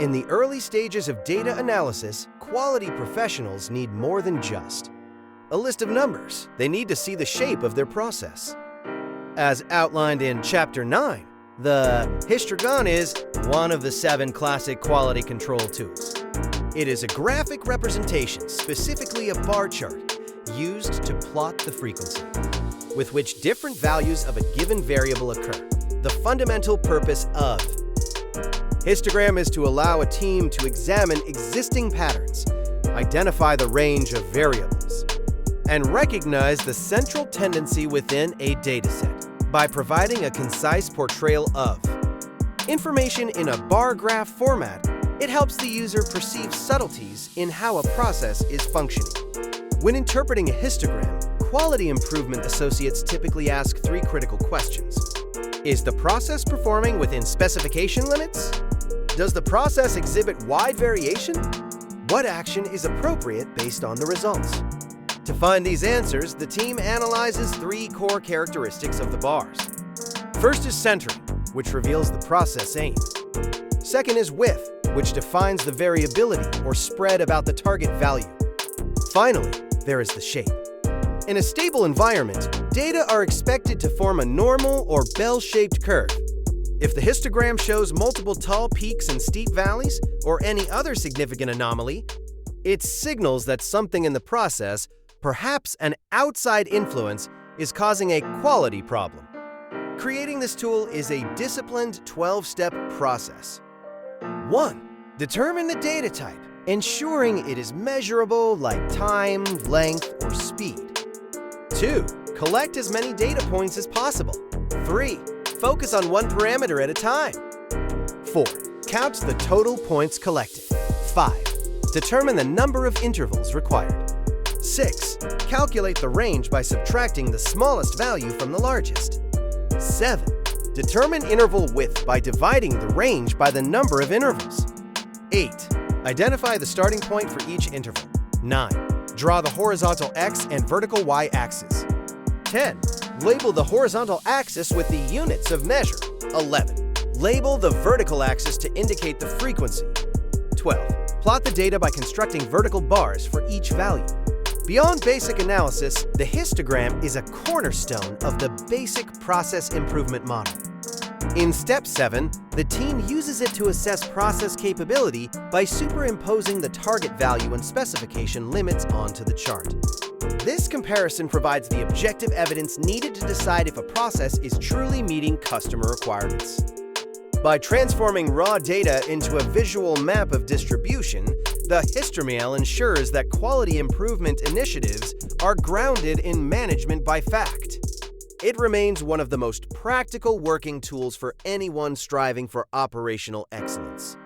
In the early stages of data analysis, quality professionals need more than just a list of numbers. They need to see the shape of their process. As outlined in Chapter 9, the histogram is one of the 7 classic quality control tools. It is a graphic representation, specifically a bar chart, used to plot the frequency with which different values of a given variable occur. The fundamental purpose of histogram is to allow a team to examine existing patterns, identify the range of variables, and recognize the central tendency within a dataset by providing a concise portrayal of information in a bar graph format. It helps the user perceive subtleties in how a process is functioning. When interpreting a histogram, quality improvement associates typically ask 3 critical questions. Is the process performing within specification limits? Does the process exhibit wide variation? What action is appropriate based on the results? To find these answers, the team analyzes 3 core characteristics of the bars. First is centering, which reveals the process aim. Second is width, which defines the variability or spread about the target value. Finally, there is the shape. In a stable environment, data are expected to form a normal or bell-shaped curve. If the histogram shows multiple tall peaks and steep valleys, or any other significant anomaly, it signals that something in the process, perhaps an outside influence, is causing a quality problem. Creating this tool is a disciplined 12-step process. 1. Determine the data type, ensuring it is measurable like time, length, or speed. 2. Collect as many data points as possible. 3. Focus on one parameter at a time. 4. Count the total points collected. 5. Determine the number of intervals required. 6. Calculate the range by subtracting the smallest value from the largest. 7. Determine interval width by dividing the range by the number of intervals. 8. Identify the starting point for each interval. 9. Draw the horizontal x and vertical y axis. 10. Label the horizontal axis with the units of measure. 11. Label the vertical axis to indicate the frequency. 12. Plot the data by constructing vertical bars for each value. Beyond basic analysis, the histogram is a cornerstone of the basic process improvement model. In Step 7, the team uses it to assess process capability by superimposing the target value and specification limits onto the chart. This comparison provides the objective evidence needed to decide if a process is truly meeting customer requirements. By transforming raw data into a visual map of distribution, the histogram ensures that quality improvement initiatives are grounded in management by fact. It remains one of the most practical working tools for anyone striving for operational excellence.